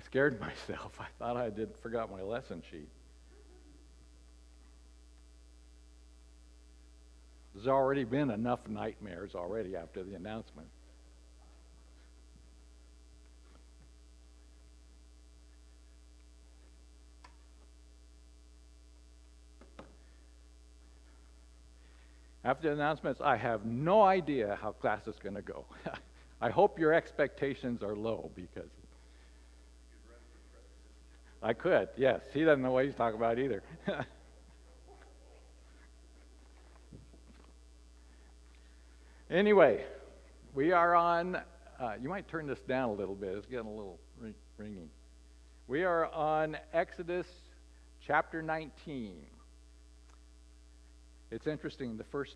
scared myself. I thought I forgot my lesson sheet. There's already been enough nightmares already after the announcement. After the announcements, I have no idea how class is going to go. I hope your expectations are low, because I could, yes. He doesn't know what he's talking about either. Anyway, we are on, you might turn this down a little bit. It's getting a little ringing. We are on Exodus chapter 19. It's interesting, the first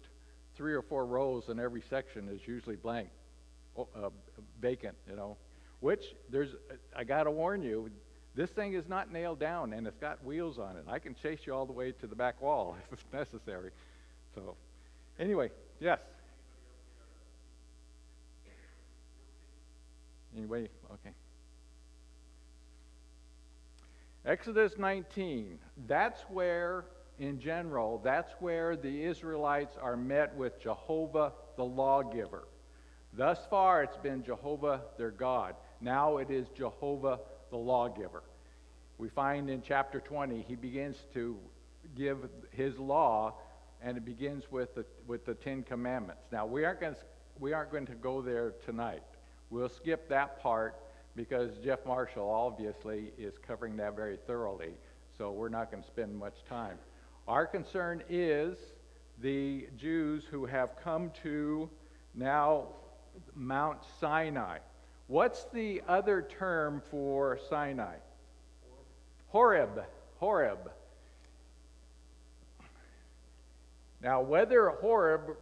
3 or 4 rows in every section is usually blank, vacant, which I got to warn you, this thing is not nailed down and it's got wheels on it. I can chase you all the way to the back wall if necessary. So, anyway, yes? Anyway, okay. Exodus 19, that's where the Israelites are met with Jehovah the lawgiver. Thus far, it's been Jehovah their God. Now it is Jehovah the lawgiver. We find in chapter 20, he begins to give his law, and it begins with the 10 Commandments. Now, we aren't going to go there tonight. We'll skip that part because Jeff Marshall obviously is covering that very thoroughly, so we're not going to spend much time. Our concern is the Jews who have come to now Mount Sinai. What's the other term for Sinai? Horeb. Now, whether Horeb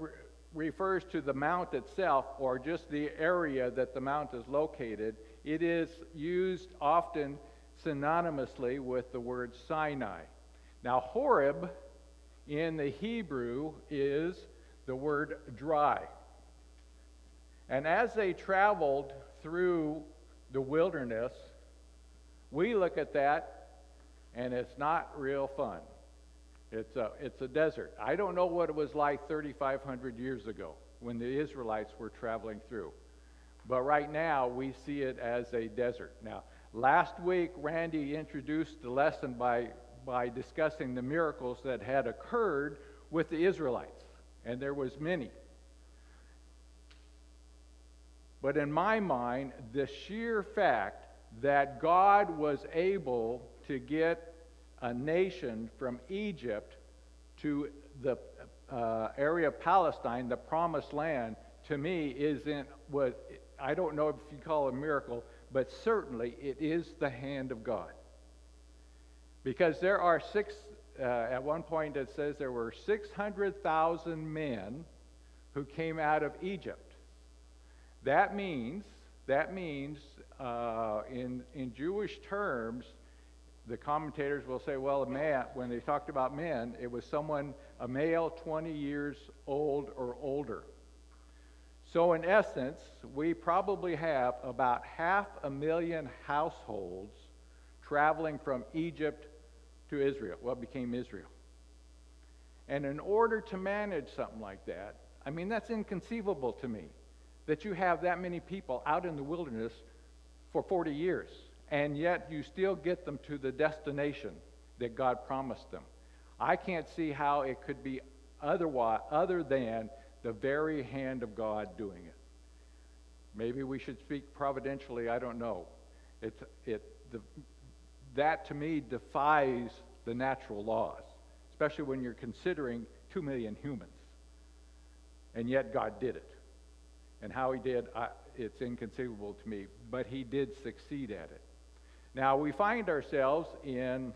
refers to the mount itself or just the area that the mount is located, it is used often synonymously with the word Sinai. Now, Horeb in the Hebrew is the word dry. And as they traveled through the wilderness, we look at that and it's not real fun. It's a desert. I don't know what it was like 3,500 years ago when the Israelites were traveling through. But right now, we see it as a desert. Now, last week, Randy introduced the lesson by discussing the miracles that had occurred with the Israelites. And there was many. But in my mind, the sheer fact that God was able to get a nation from Egypt to the area of Palestine, the promised land, to me isn't what, I don't know if you call it a miracle, but certainly it is the hand of God. Because there are at one point it says there were 600,000 men who came out of Egypt. That means in Jewish terms, the commentators will say, well, a man, when they talked about men, it was a male 20 years old or older. So in essence, we probably have about 500,000 households traveling from Egypt to Israel, what became Israel. And in order to manage something like that, I mean, that's inconceivable to me, that you have that many people out in the wilderness for 40 years. And yet you still get them to the destination that God promised them. I can't see how it could be other than the very hand of God doing it. Maybe we should speak providentially, I don't know. That to me defies the natural laws, especially when you're considering 2 million humans. And yet God did it. And how he did, it's inconceivable to me, but he did succeed at it. Now, we find ourselves in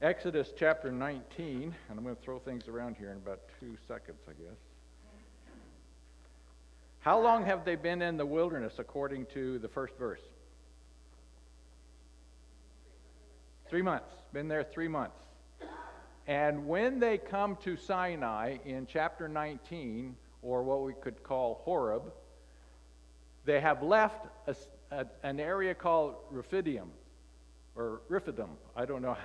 Exodus chapter 19, and I'm going to throw things around here in about 2 seconds, I guess. How long have they been in the wilderness according to the first verse? 3 months. Been there 3 months. And when they come to Sinai in chapter 19, or what we could call Horeb, they have left an area called Rephidim, or Rephidim. I don't know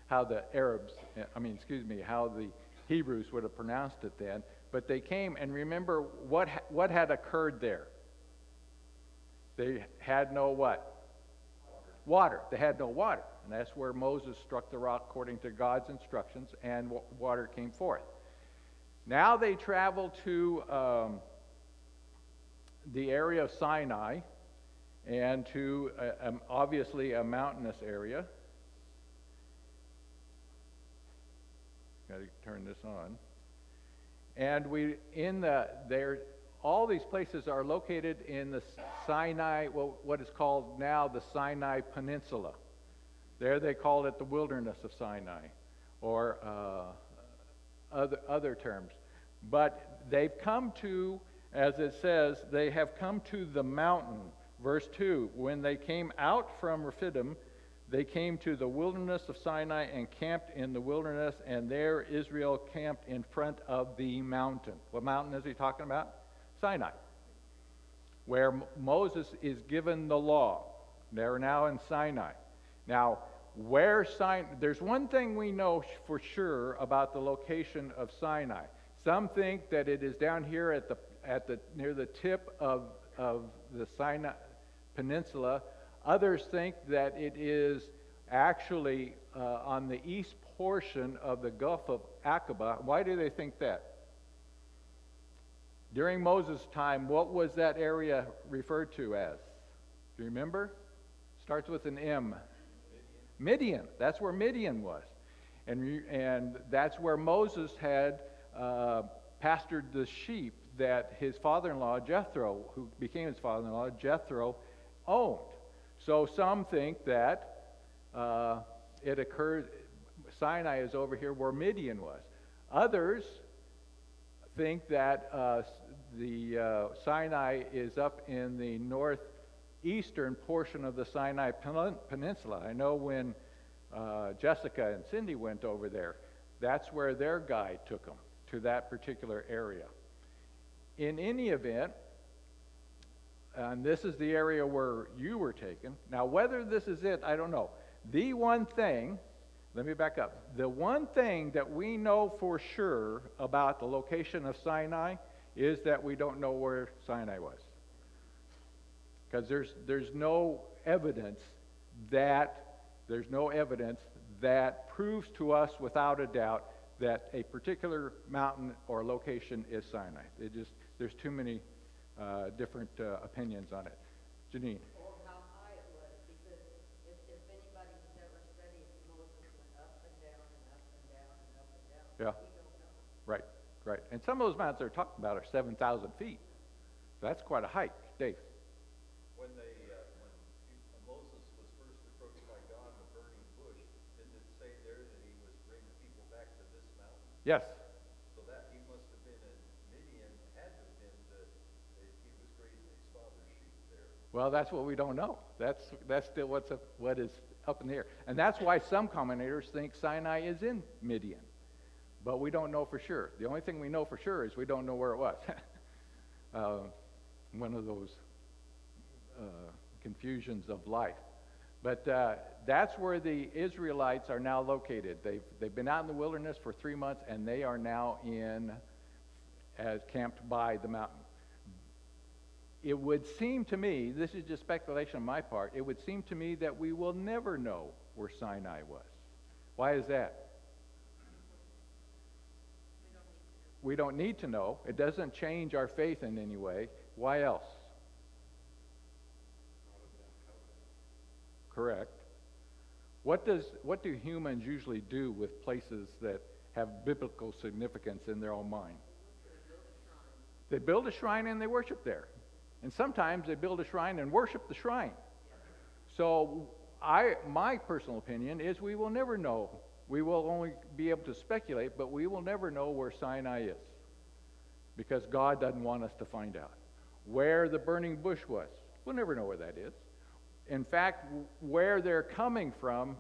how the Arabs, how the Hebrews would have pronounced it then. But they came, and remember what had occurred there. They had no what? Water. They had no water. And that's where Moses struck the rock according to God's instructions, and water came forth. Now they travel to the area of Sinai, and to obviously a mountainous area. Got to turn this on. And all these places are located in the Sinai, what is called now the Sinai Peninsula. There they called it the wilderness of Sinai, or other terms. But they've come to, as it says, they have come to the mountain. Verse 2, when they came out from Rephidim, they came to the wilderness of Sinai and camped in the wilderness, and there Israel camped in front of the mountain. What mountain is he talking about? Sinai, where Moses is given the law. They're now in Sinai. Now, there's one thing we know for sure about the location of Sinai. Some think that it is down here near the tip of the Sinai Peninsula. Others think that it is actually on the east portion of the Gulf of Aqaba. Why do they think that? During Moses' time, what was that area referred to as? Do you remember? Starts with an M. Midian. That's where Midian was. And that's where Moses had pastured the sheep that his father-in-law, Jethro, who became his father-in-law, Jethro, owned. So some think that it occurred, Sinai is over here where Midian was. Others think that the Sinai is up in the northeastern portion of the Sinai Peninsula. I know when Jessica and Cindy went over there, that's where their guide took them, to that particular area. In any event, and this is the area where you were taken. Now, whether this is it, I don't know. The one thing, let me back up. The one thing that we know for sure about the location of Sinai is that we don't know where Sinai was. Because there's no evidence that proves to us without a doubt that a particular mountain or location is Sinai. There's too many different opinions on it. Janine. Or how high it was, because if anybody has ever studied, Moses went up and down and up and down and up and down. Yeah. We don't know. Right. And some of those mountains they're talking about are 7,000 feet. That's quite a hike. Dave. When Moses was first approached by God in the burning bush, didn't it say there that he was bringing people back to this mountain? Yes. So that he must have been in Midian, had to have been that he was grazing his father's sheep there. Well, that's what we don't know. That's still what is up in the air. And that's why some commentators think Sinai is in Midian. But we don't know for sure. The only thing we know for sure is we don't know where it was. One of those confusions of life. But that's where the Israelites are now located. They've been out in the wilderness for 3 months, and they are now camped by the mountain. It would seem to me, this is just speculation on my part, it would seem to me that we will never know where Sinai was. Why is that? We don't need to know. It doesn't change our faith in any way. Why else? Correct. What do humans usually do with places that have biblical significance in their own mind? They build a shrine and they worship there. And sometimes they build a shrine and worship the shrine. So my personal opinion is we will never know. We will only be able to speculate, but we will never know where Sinai is, because God doesn't want us to find out. Where the burning bush was, we'll never know where that is. In fact, where they're coming from,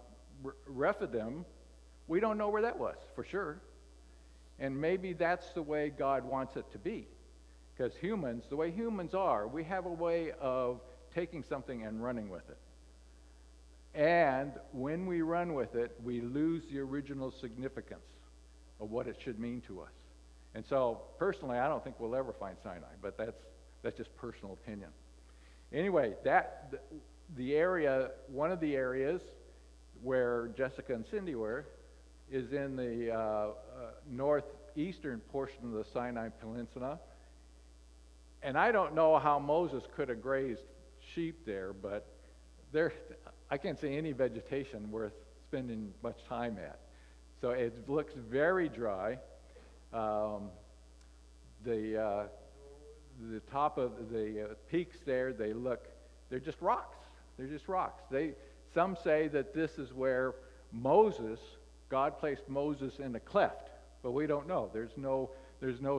Rephidim, we don't know where that was for sure. And maybe that's the way God wants it to be. Because humans, the way humans are, we have a way of taking something and running with it. And when we run with it, we lose the original significance of what it should mean to us. And so, personally, I don't think we'll ever find Sinai, but that's just personal opinion. Anyway, one of the areas where Jessica and Cindy were is in the northeastern portion of the Sinai Peninsula. And I don't know how Moses could have grazed sheep there, but I can't see any vegetation worth spending much time at. So it looks very dry. The top of the peaks there, they're just rocks. They're just rocks. Some say that this is where God placed Moses in a cleft, but we don't know. There's no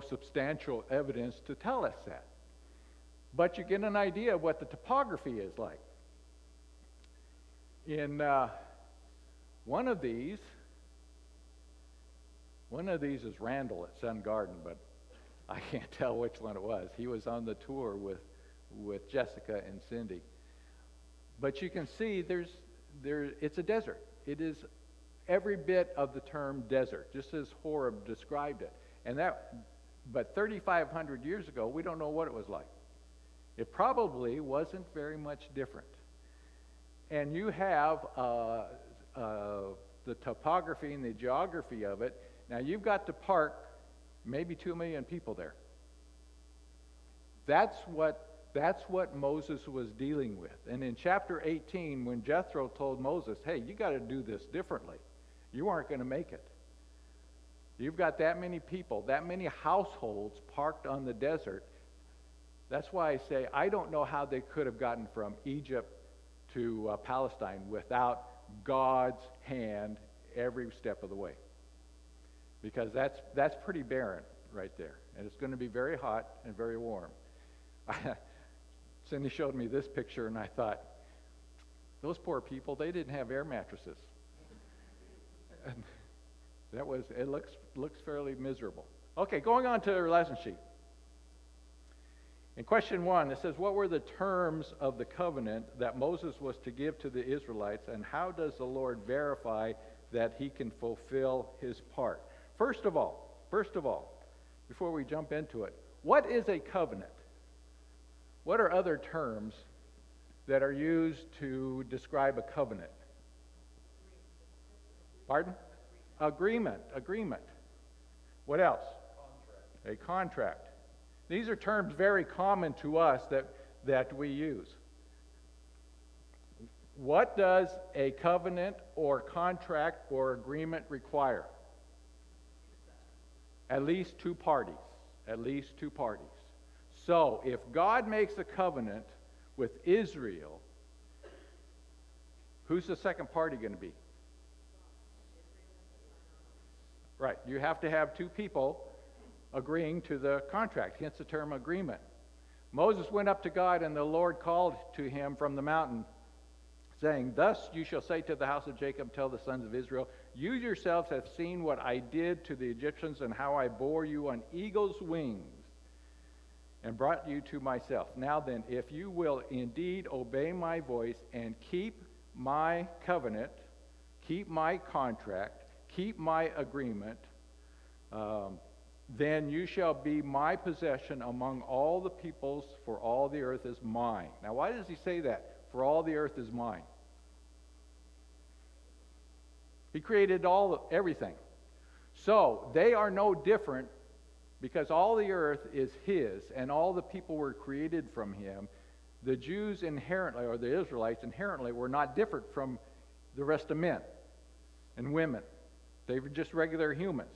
substantial evidence to tell us that. But you get an idea of what the topography is like. In one of these is Randall at Sun Garden, but I can't tell which one it was. He was on the tour with Jessica and Cindy. But you can see it's a desert. It is every bit of the term desert, just as Horeb described it. But 3,500 years ago, we don't know what it was like. It probably wasn't very much different. And you have the topography and the geography of it. Now, you've got to park maybe 2 million people there. That's what Moses was dealing with. And in chapter 18, when Jethro told Moses, hey, you got to do this differently, you aren't going to make it. You've got that many people, that many households parked on the desert. That's why I say I don't know how they could have gotten from Egypt to Palestine without God's hand every step of the way. Because that's pretty barren right there. And it's going to be very hot and very warm. Cindy showed me this picture, and I thought, those poor people, they didn't have air mattresses. And it looks fairly miserable. Okay, going on to the lesson sheet. In question 1, it says, what were the terms of the covenant that Moses was to give to the Israelites, and how does the Lord verify that he can fulfill his part? First of all, before we jump into it, what is a covenant? What are other terms that are used to describe a covenant? Pardon? Agreement. What else? Contract. A contract. These are terms very common to us that we use. What does a covenant or contract or agreement require? At least two parties. So, if God makes a covenant with Israel, who's the second party going to be? Right. You have to have two people agreeing to the contract, hence the term agreement. Moses went up to God, and the Lord called to him from the mountain, saying, thus you shall say to the house of Jacob, tell the sons of Israel, you yourselves have seen what I did to the Egyptians and how I bore you on eagle's wings and brought you to myself. Now then, if you will indeed obey my voice and keep my covenant, keep my contract, keep my agreement, then you shall be my possession among all the peoples, for all the earth is mine. Now, why does he say that? For all the earth is mine. He created everything. So, they are no different because all the earth is his and all the people were created from him. The Jews inherently, or the Israelites inherently, were not different from the rest of men and women. They were just regular humans.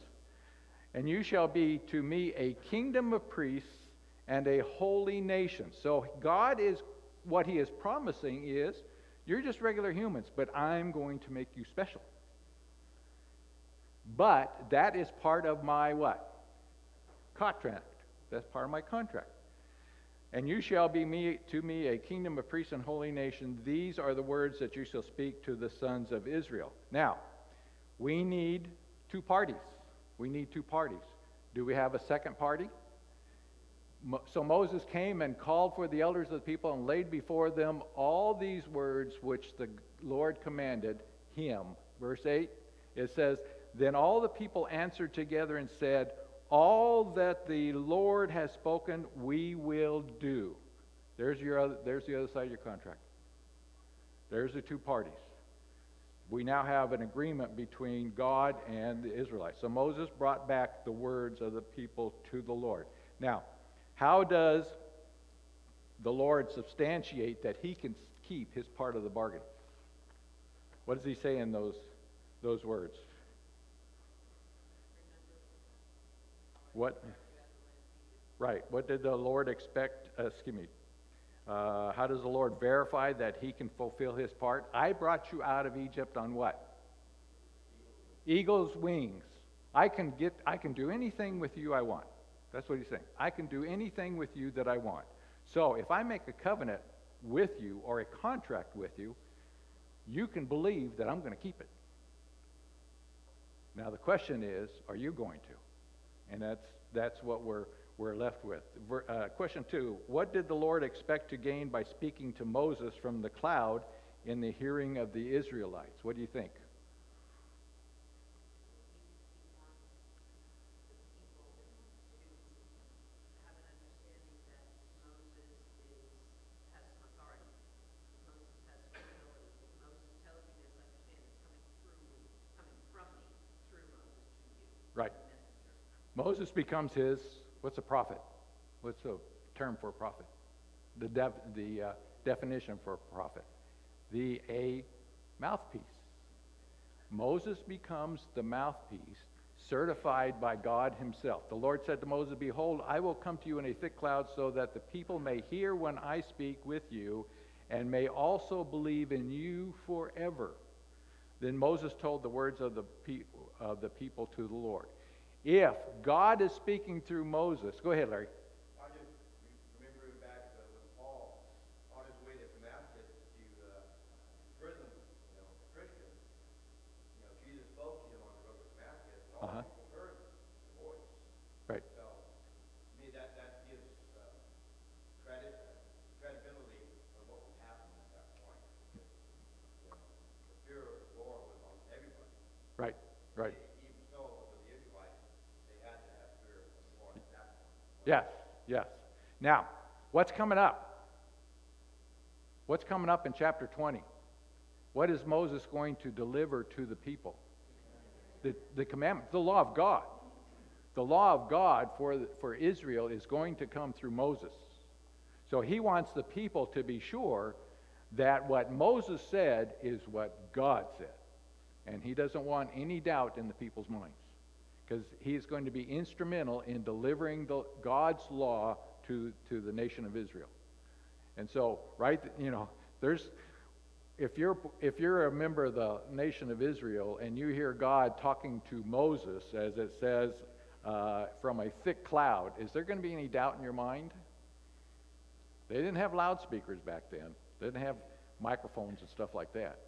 And you shall be to me a kingdom of priests and a holy nation. So God is, what he is promising is, you're just regular humans, but I'm going to make you special. But that is part of my what? Contract. That's part of my contract. And you shall be to me a kingdom of priests and holy nation. These are the words that you shall speak to the sons of Israel. Now, we need two parties. Do we have a second party? So Moses came and called for the elders of the people and laid before them all these words which the Lord commanded him. Verse 8, it says, Then all the people answered together and said, All that the Lord has spoken, we will do. There's the other side of your contract. There's the two parties. We now have an agreement between God and the Israelites. So Moses brought back the words of the people to the Lord. Now, how does the Lord substantiate that he can keep his part of the bargain? What does he say in those words? What? Right. What did the Lord expect? How does the Lord verify that he can fulfill his part? I brought you out of Egypt on what? Eagle's wings. I can do anything with you I want. That's what he's saying. I can do anything with you that I want. So if I make a covenant with you or a contract with you, you can believe that I'm going to keep it. Now the question is, are you going to? And that's what we're left with. Question 2, what did the Lord expect to gain by speaking to Moses from the cloud in the hearing of the Israelites? What do you think? Right. Moses becomes his, what's a prophet? What's the term for a prophet? The definition for a prophet. A mouthpiece. Moses becomes the mouthpiece certified by God himself. The Lord said to Moses, Behold, I will come to you in a thick cloud so that the people may hear when I speak with you and may also believe in you forever. Then Moses told the words of the people to the Lord. If God is speaking through Moses, go ahead, Larry. I just remember back when Paul, on his way to Damascus to prison, Christians, Jesus spoke to him on the road to Damascus, and all the people heard the voice. Right. So, to me, that gives credibility of what was happening at that point. Because, the fear of the Lord was on everybody. Right. Right. Even so, for the Israelites, they had to have fear of the Lord at that point. Yes, yes. Now, what's coming up? What's coming up in chapter 20? What is Moses going to deliver to the people? The commandments, the law of God. The law of God for Israel is going to come through Moses. So he wants the people to be sure that what Moses said is what God said. And he doesn't want any doubt in the people's minds, because he is going to be instrumental in delivering God's law to the nation of Israel. And so, if you're a member of the nation of Israel and you hear God talking to Moses, as it says, from a thick cloud, is there going to be any doubt in your mind? They didn't have loudspeakers back then. They didn't have microphones and stuff like that.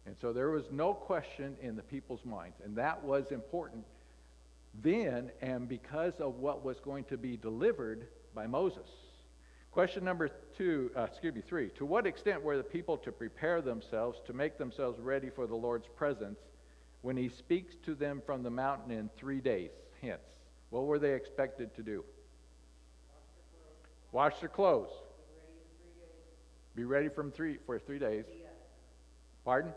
And so there was no question in the people's minds. And that was important then, and because of what was going to be delivered by Moses. Question number 3. To what extent were the people to prepare themselves, to make themselves ready for the Lord's presence when he speaks to them from the mountain in 3 days hence? What were they expected to do? Wash their clothes. Be ready for 3 days. Pardon?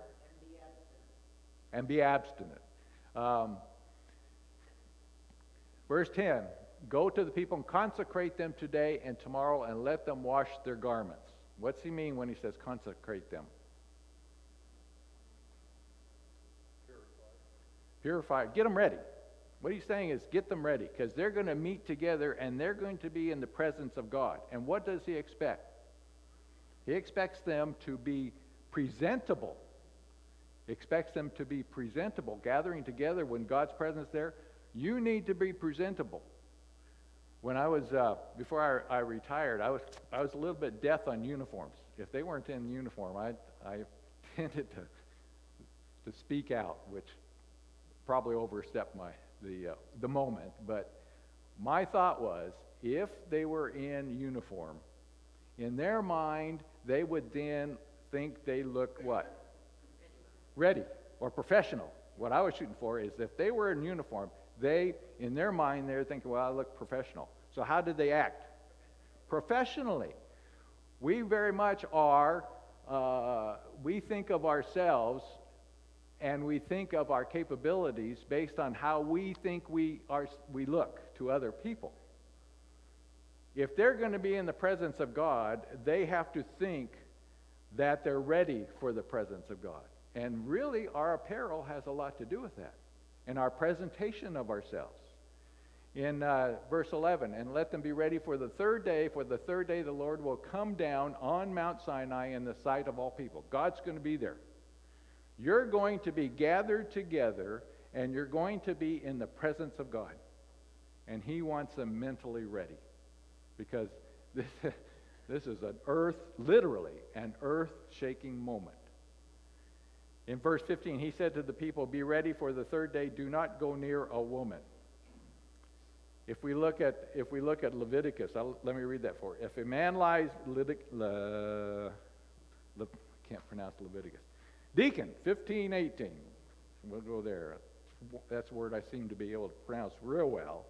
And be abstinent. Verse 10, go to the people and consecrate them today and tomorrow and let them wash their garments. What's he mean when he says consecrate them? Purify. Get them ready. What he's saying is get them ready, because they're going to meet together and they're going to be in the presence of God. And what does he expect? He expects them to be presentable. Expects them to be presentable, gathering together when God's presence there. You need to be presentable. When I was before I retired, I was a little bit death on uniforms. If they weren't in uniform, I tended to speak out, which probably overstepped the moment. But my thought was, if they were in uniform, in their mind, they would then think they look what? Ready or professional. What I was shooting for is if they were in uniform, in their mind, they're thinking, well, I look professional. So how did they act? Professionally. We very much are, we think of ourselves and we think of our capabilities based on how we think we look to other people. If they're going to be in the presence of God, they have to think that they're ready for the presence of God. And really, our apparel has a lot to do with that, and our presentation of ourselves. In verse 11, and let them be ready for the third day the Lord will come down on Mount Sinai in the sight of all people. God's going to be there. You're going to be gathered together, and you're going to be in the presence of God. And He wants them mentally ready, because this is literally an earth-shaking moment. In verse 15, He said to the people, be ready for the third day, do not go near a woman. If we look at Leviticus, let me read that for you. If a man lies, can't pronounce Leviticus. Deacon 15:18. We'll go there. That's a word I seem to be able to pronounce real well.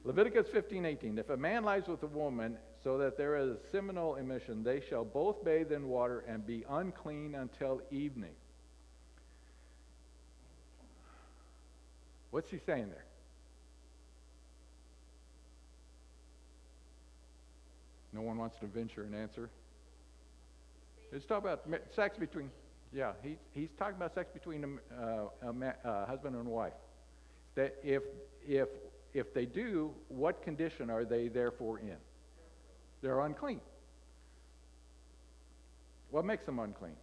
Leviticus 15:18. If a man lies with a woman so that there is seminal emission, they shall both bathe in water and be unclean until evening. What's he saying there? No one wants to venture an answer? It's talking about sex between, he's talking about sex between a husband and wife. That if they do, what condition are they therefore in? They're unclean. What makes them unclean?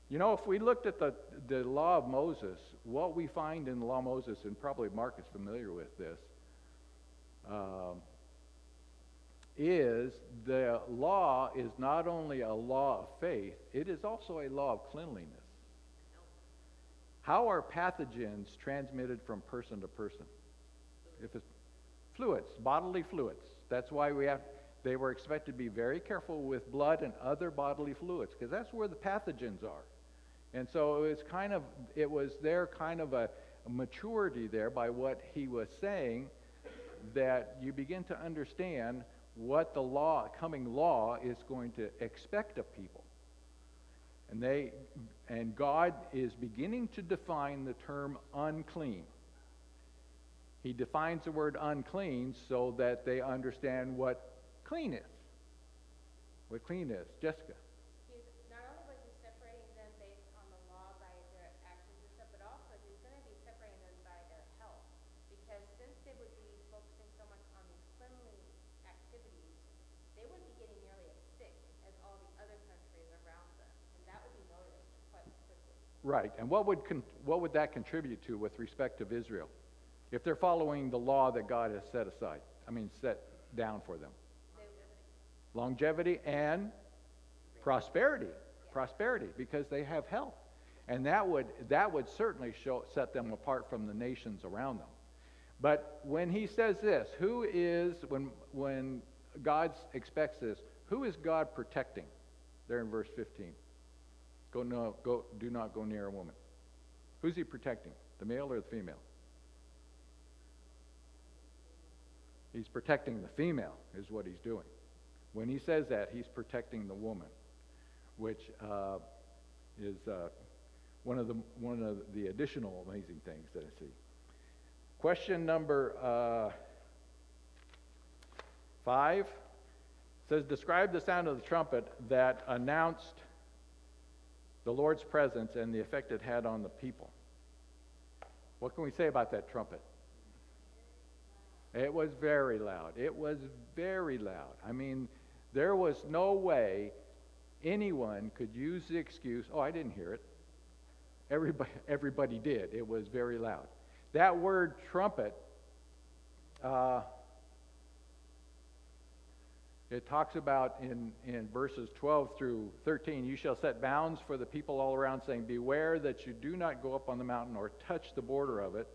You know, if we looked at the law of Moses, what we find in the law of Moses, and probably Mark is familiar with this, is the law is not only a law of faith, it is also a law of cleanliness. How are pathogens transmitted from person to person? If it's fluids, bodily fluids. That's why they were expected to be very careful with blood and other bodily fluids, because that's where the pathogens are. And so it was there kind of a maturity there by what he was saying, that you begin to understand what the coming law is going to expect of people. And God is beginning to define the term unclean. He defines the word unclean so that they understand what clean is. What clean is. Jessica. Not only was he separating them based on the law by their actions and stuff, but also he's going to be separating them by their health. Because since they would be focusing so much on these cleanly activities, they wouldn't be getting nearly as sick as all the other countries around them. And that would be noticed quite quickly. Right. And what would that contribute to with respect of Israel? If they're following the law that God has set down for them. Longevity and prosperity. Prosperity, because they have health. And that would certainly set them apart from the nations around them. But when he says this, when God expects this, who is God protecting? There in verse 15. Do not go near a woman. Who's he protecting? The male or the female? He's protecting the female, is what he's doing. When he says that, he's protecting the woman, which is one of the additional amazing things that I see. Question number 5 says, describe the sound of the trumpet that announced the Lord's presence and the effect it had on the people. What can we say about that trumpet? It was very loud. It was very loud. I mean, there was no way anyone could use the excuse, oh, I didn't hear it. Everybody did. It was very loud. That word trumpet, it talks about in verses 12 through 13, you shall set bounds for the people all around, saying, beware that you do not go up on the mountain or touch the border of it.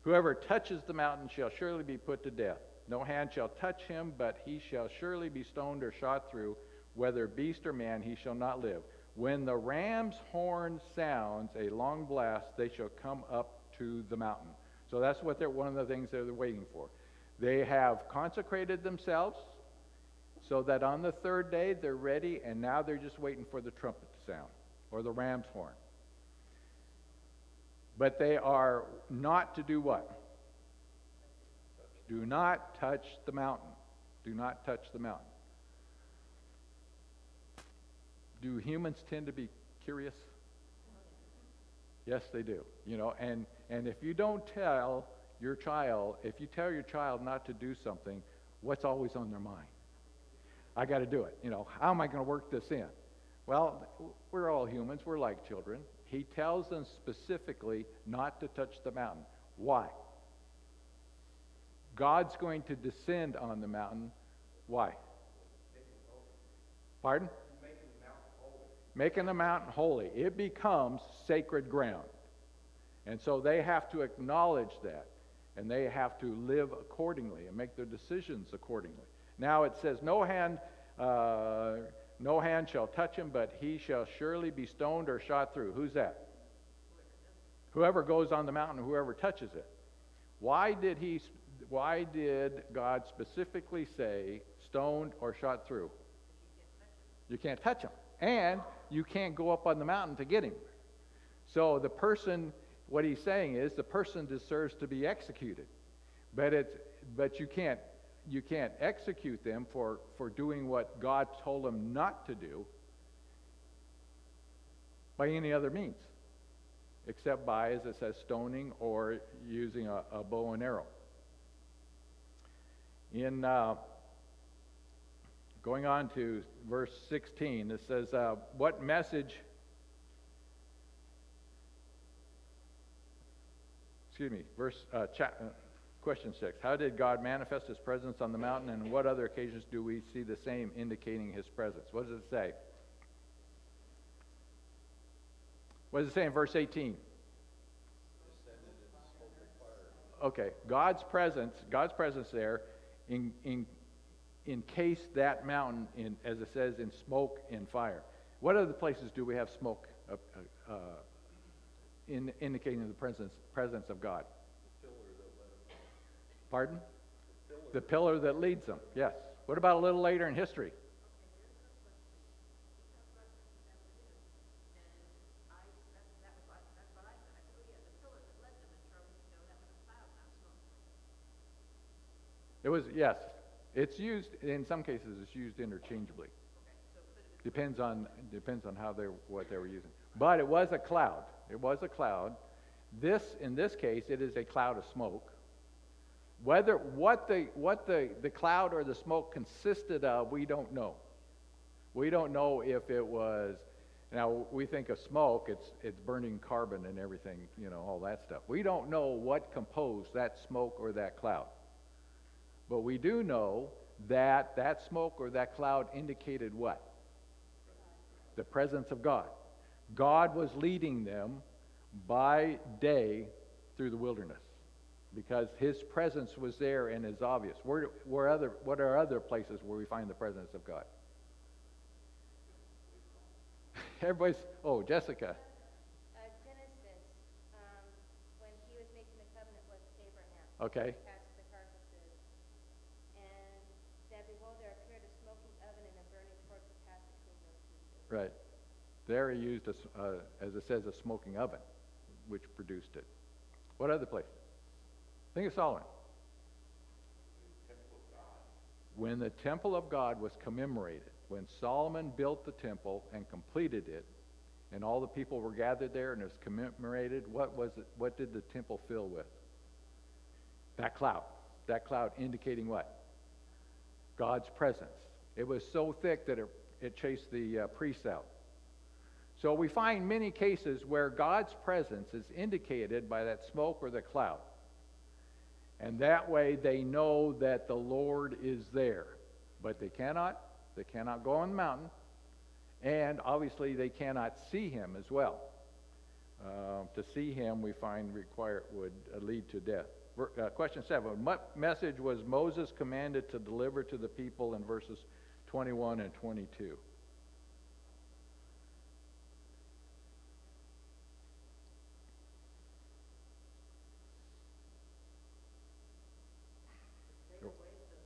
Whoever touches the mountain shall surely be put to death. No hand shall touch him, but he shall surely be stoned or shot through. Whether beast or man, he shall not live. When the ram's horn sounds a long blast, they shall come up to the mountain. So that's what one of the things that they're waiting for. They have consecrated themselves so that on the third day they're ready, and now they're just waiting for the trumpet to sound, or the ram's horn. But they are not to do what? Do not touch the mountain. Do not touch the mountain. Do humans tend to be curious? Yes, they do. You know, and if you don't tell your child, if you tell your child not to do something, what's always on their mind? I got to do it. You know, how am I going to work this in? Well, we're all humans. We're like children. He tells them specifically not to touch the mountain. Why? God's going to descend on the mountain. Why? Pardon? Making the mountain holy. It becomes sacred ground. And so they have to acknowledge that. And they have to live accordingly and make their decisions accordingly. Now it says, no hand shall touch him, but he shall surely be stoned or shot through. Who's that? Whoever goes on the mountain, whoever touches it. Why did God specifically say stoned or shot through? You can't touch him. And you can't go up on the mountain to get him. So the person, what he's saying is the person deserves to be executed. But you can't execute them for doing what God told them not to do by any other means, except by, as it says, stoning or using a bow and arrow. In going on to verse 16, it says, what message, question 6, how did God manifest his presence on the mountain, and what other occasions do we see the same indicating his presence? What does it say? What does it say in verse 18? Descended in smoke and fire. Okay, God's presence there encased that mountain in, as it says, in smoke and fire. What other places do we have smoke indicating the presence of God? The pillar that led them. Pardon? The pillar that leads them. Yes. What about a little later in history? It was, yes. It's used in some cases. It's used interchangeably. Depends on what they were using. But it was a cloud. It was a cloud. In this case, it is a cloud of smoke. What the cloud or the smoke consisted of, we don't know. We don't know if it was. Now we think of smoke. It's burning carbon and everything. You know, all that stuff. We don't know what composed that smoke or that cloud. But we do know that that smoke or that cloud indicated what? The presence of God. God was leading them by day through the wilderness because his presence was there and is obvious. What are other places where we find the presence of God? Everybody's, Jessica. Genesis, when he was making the covenant with Abraham. Okay. Cast the carcasses. And that behold, there appeared a smoking oven and a burning torch that passed between those pieces. Right. There he used, as it says, a smoking oven, which produced it. What other place? Think of Solomon. When the temple of God was commemorated, when Solomon built the temple and completed it, and all the people were gathered there and it was commemorated, what was it? What did the temple fill with? That cloud. That cloud indicating what? God's presence. It was so thick that it chased the priests out. So we find many cases where God's presence is indicated by that smoke or the cloud. And that way they know that the Lord is there. But they cannot go on the mountain. And obviously they cannot see him as well. To see him, we find would lead to death. Question 7. What message was Moses commanded to deliver to the people in verses 21 and 22? Stay away so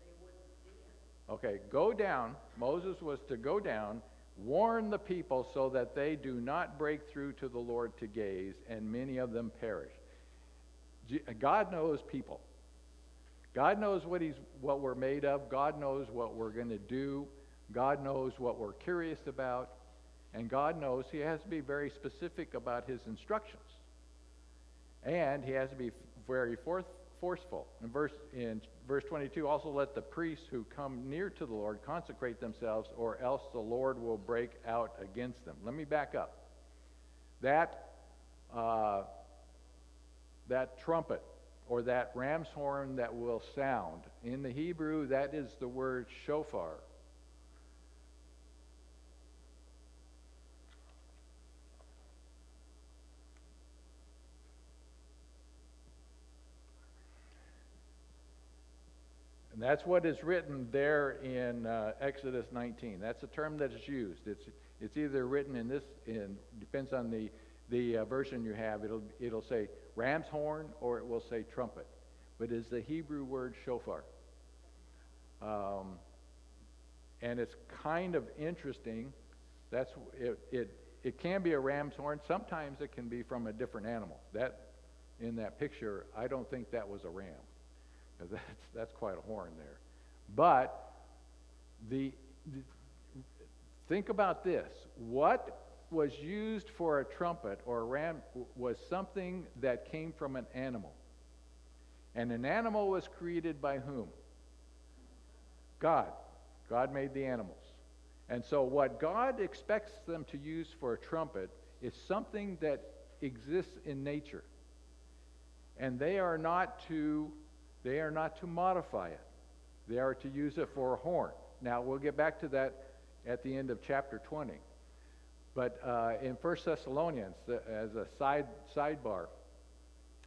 they wouldn't see him. Okay, go down. Moses was to go down, warn the people so that they do not break through to the Lord to gaze, and many of them perish. God knows people. God knows what we're made of. God knows what we're going to do. God knows what we're curious about. And God knows he has to be very specific about his instructions. And he has to be very forceful. In verse 22, also let the priests who come near to the Lord consecrate themselves, or else the Lord will break out against them. Let me back up. That trumpet, or that ram's horn that will sound, in the Hebrew, that is the word shofar. And that's what is written there in Exodus 19. That's a term that is used. It's either written depends on the version you have. It'll say ram's horn, or it will say trumpet. But it's the Hebrew word shofar. And it's kind of interesting. It can be a ram's horn. Sometimes it can be from a different animal. In that picture, I don't think that was a ram, because that's quite a horn there. But think about this. What was used for a trumpet or a ram was something that came from an animal. And an animal was created by whom? God. God made the animals. And so what God expects them to use for a trumpet is something that exists in nature. And they are not to modify it. They are to use it for a horn. Now, we'll get back to that at the end of chapter 20. But in 1 Thessalonians, as a sidebar,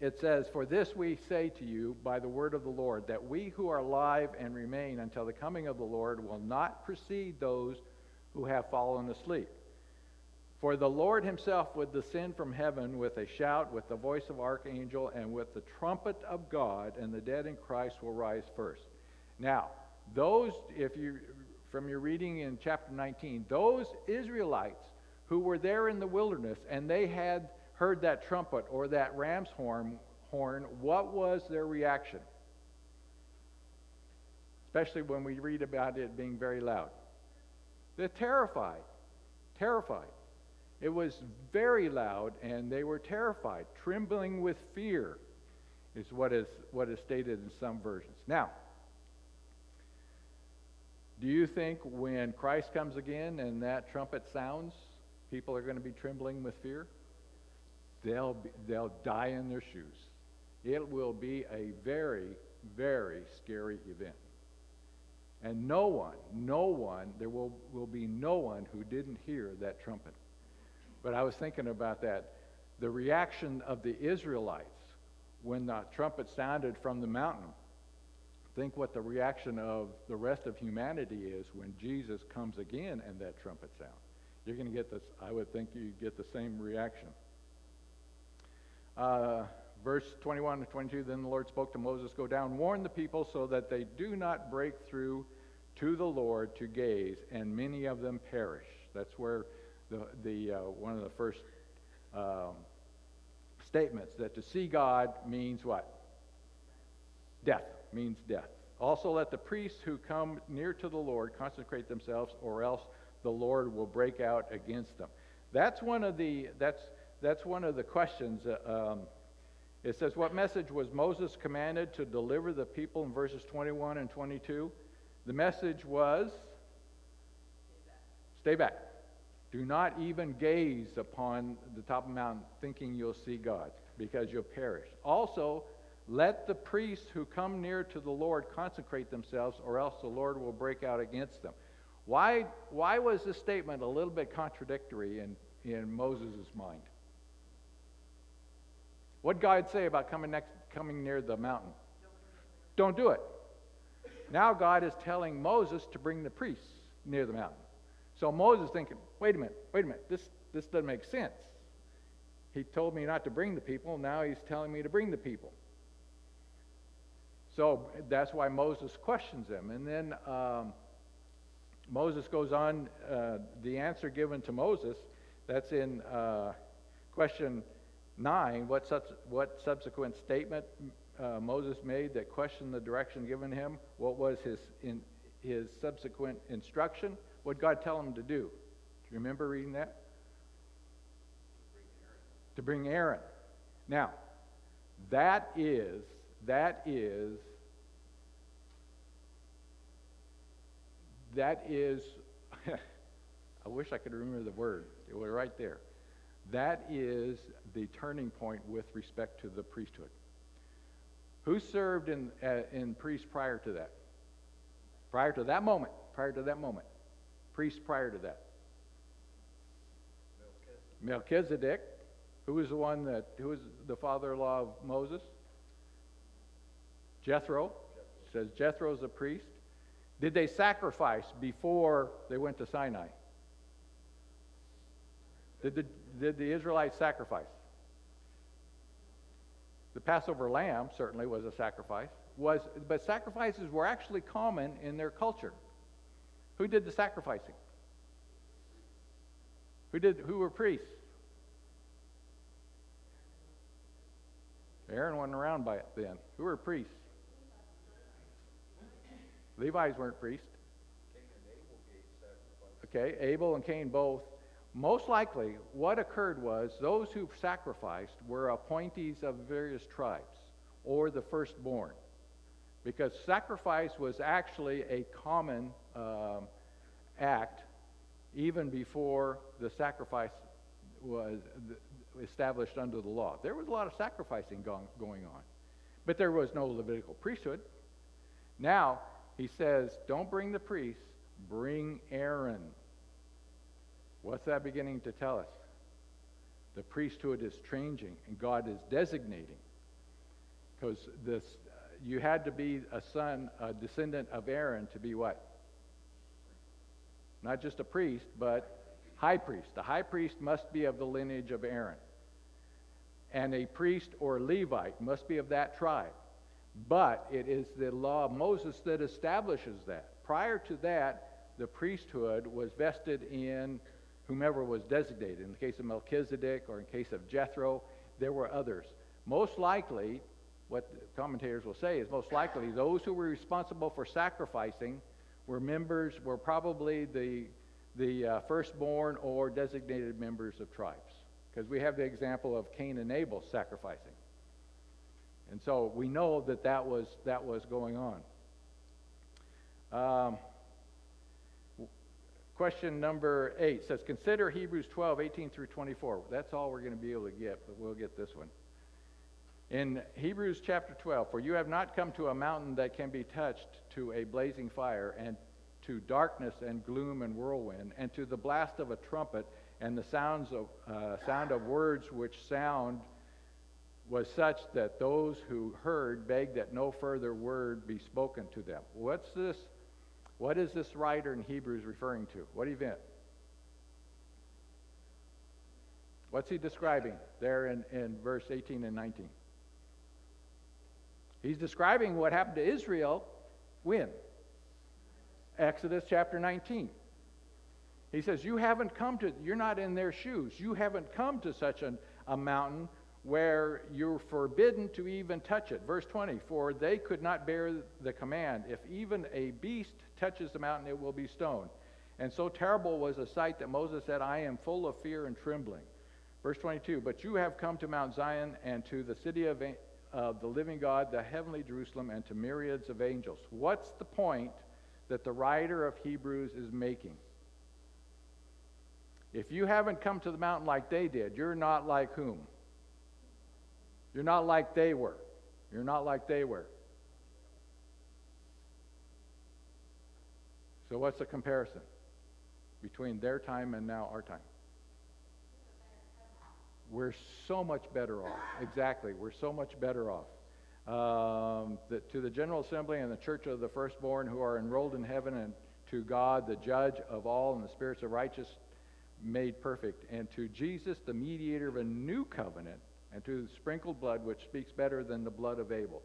it says, "For this we say to you by the word of the Lord, that we who are alive and remain until the coming of the Lord will not precede those who have fallen asleep. For the Lord himself would descend from heaven with a shout, with the voice of archangel, and with the trumpet of God, and the dead in Christ will rise first." Now, from your reading in chapter 19, those Israelites who were there in the wilderness and they had heard that trumpet or that ram's horn, what was their reaction? Especially when we read about it being very loud. They're terrified. Terrified. It was very loud, and they were terrified. Trembling with fear is what is stated in some versions. Now, do you think when Christ comes again and that trumpet sounds, people are going to be trembling with fear? They'll die in their shoes. It will be a very, very scary event. And there will be no one who didn't hear that trumpet. But I was thinking about that. The reaction of the Israelites when the trumpet sounded from the mountain. Think what the reaction of the rest of humanity is when Jesus comes again and that trumpet sounds. You're going to get this, I would think you get the same reaction. Verse 21 to 22, then the Lord spoke to Moses, "Go down, warn the people so that they do not break through to the Lord to gaze, and many of them perish." That's where one of the first statements, that to see God means what? Death, means death. "Also let the priests who come near to the Lord consecrate themselves, or else the Lord will break out against them." That's one of the questions. It says, what message was Moses commanded to deliver the people in verses 21 and 22? The message was, stay back. Do not even gaze upon the top of the mountain thinking you'll see God, because you'll perish. Also, let the priests who come near to the Lord consecrate themselves, or else the Lord will break out against them. Why was this statement a little bit contradictory in Moses' mind? What did God say about coming coming near the mountain. Don't do it. Now God is telling Moses to bring the priests near the mountain. So Moses thinking, wait a minute, this doesn't make sense. He told me not to bring the people, now he's telling me to bring the people. So that's why Moses questions them. And then Moses goes on, the answer given to Moses, that's in question 9, what subsequent statement Moses made that questioned the direction given him? What was his subsequent instruction? What did God tell him to do? Do you remember reading that? To bring Aaron. Now, that is, I wish I could remember the word. It was right there. That is the turning point with respect to the priesthood. Who served in priests prior to that? Prior to that moment. Priests prior to that. Melchizedek. Who was the father-in-law of Moses? Jethro. It says Jethro's a priest. Did they sacrifice before they went to Sinai? Did the Israelites sacrifice? The Passover lamb certainly was a sacrifice. But sacrifices were actually common in their culture. Who did the sacrificing? Who were priests? Aaron wasn't around by it then. Who were priests? Levites weren't priests. Cain and Abel gave sacrifice. Okay, Abel and Cain both. Most likely, what occurred was those who sacrificed were appointees of various tribes or the firstborn, because sacrifice was actually a common act even before the sacrifice was established under the law. There was a lot of sacrificing going on, but there was no Levitical priesthood. Now, he says, don't bring the priests, bring Aaron. What's that beginning to tell us? The priesthood is changing, and God is designating. Because you had to be a descendant of Aaron to be what? Not just a priest, but high priest. The high priest must be of the lineage of Aaron. And a priest or Levite must be of that tribe. But it is the law of Moses that establishes that. Prior to that, the priesthood was vested in whomever was designated. In the case of Melchizedek or in the case of Jethro, there were others. Most likely, what commentators will say is most likely those who were responsible for sacrificing were probably the firstborn or designated members of tribes. Because we have the example of Cain and Abel sacrificing. And so we know that was going on. Question number 8 says, consider Hebrews 12:18 through 24. That's all we're going to be able to get, but we'll get this one. In Hebrews chapter 12, for you have not come to a mountain that can be touched, to a blazing fire, and to darkness and gloom and whirlwind, and to the blast of a trumpet, and the sound of words which sound was such that those who heard begged that no further word be spoken to them. What is this writer in Hebrews referring to? What event? What's he describing there in verse 18 and 19? He's describing what happened to Israel when? Exodus chapter 19. He says, you're not in their shoes. You haven't come to such a mountain where you're forbidden to even touch it. Verse 20, for they could not bear the command, if even a beast touches the mountain, it will be stoned. And so terrible was the sight that Moses said, I am full of fear and trembling. Verse 22, but you have come to Mount Zion and to the city of the living God, the heavenly Jerusalem, and to myriads of angels. What's the point that the writer of Hebrews is making? If you haven't come to the mountain like they did, you're not like whom? You're not like they were. You're not like they were. So what's the comparison between their time and now our time? We're so much better off. Exactly. We're so much better off. To the general assembly and the church of the firstborn who are enrolled in heaven, and to God, the judge of all, and the spirits of righteous made perfect, and to Jesus, the mediator of a new covenant, and to the sprinkled blood, which speaks better than the blood of Abel.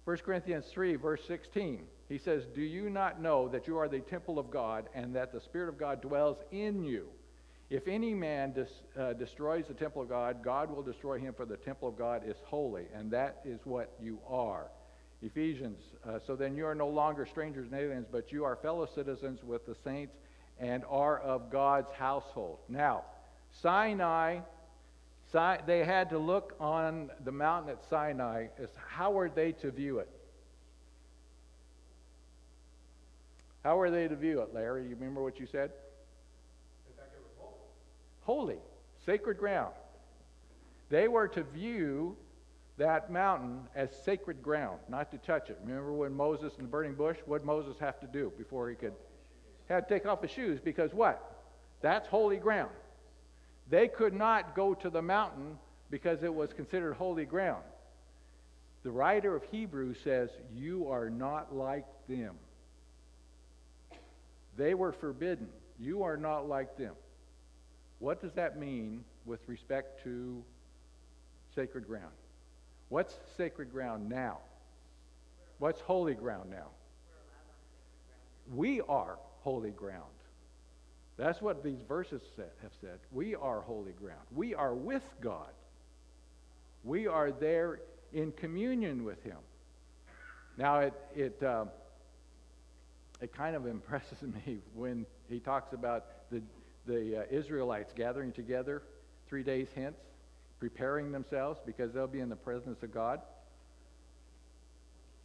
1 Corinthians 3, verse 16, he says, do you not know that you are the temple of God, and that the Spirit of God dwells in you? If any man destroys the temple of God, God will destroy him, for the temple of God is holy, and that is what you are. Ephesians, so then you are no longer strangers and aliens, but you are fellow citizens with the saints and are of God's household. Now, Sinai, they had to look on the mountain at Sinai. How were they to view it? How were they to view it, Larry? You remember what you said? In fact, it was holy. Holy, sacred ground. They were to view that mountain as sacred ground, not to touch it. Remember when Moses in the burning bush, what did Moses have to do before he could? Had to take off his shoes, because what? That's holy ground. They could not go to the mountain because it was considered holy ground. The writer of Hebrews says, you are not like them. They were forbidden. You are not like them. What does that mean with respect to sacred ground? What's sacred ground now? What's holy ground now? We are holy ground. That's what these verses have said. We are holy ground. We are with God. We are there in communion with Him. Now, it kind of impresses me when he talks about the Israelites gathering together 3 days hence, preparing themselves because they'll be in the presence of God.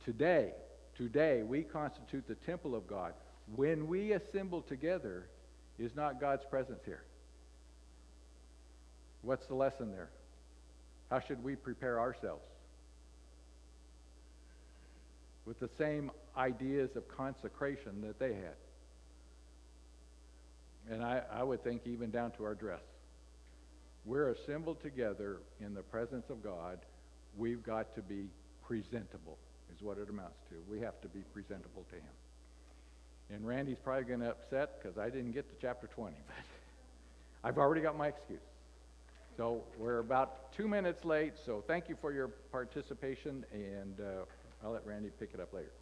Today, we constitute the temple of God. When we assemble together, is not God's presence here? What's the lesson there? How should we prepare ourselves? With the same ideas of consecration that they had. And I would think even down to our dress. We're assembled together in the presence of God. We've got to be presentable, is what it amounts to. We have to be presentable to Him. And Randy's probably going to upset because I didn't get to chapter 20, but I've already got my excuse. So we're about 2 minutes late, so thank you for your participation, and I'll let Randy pick it up later.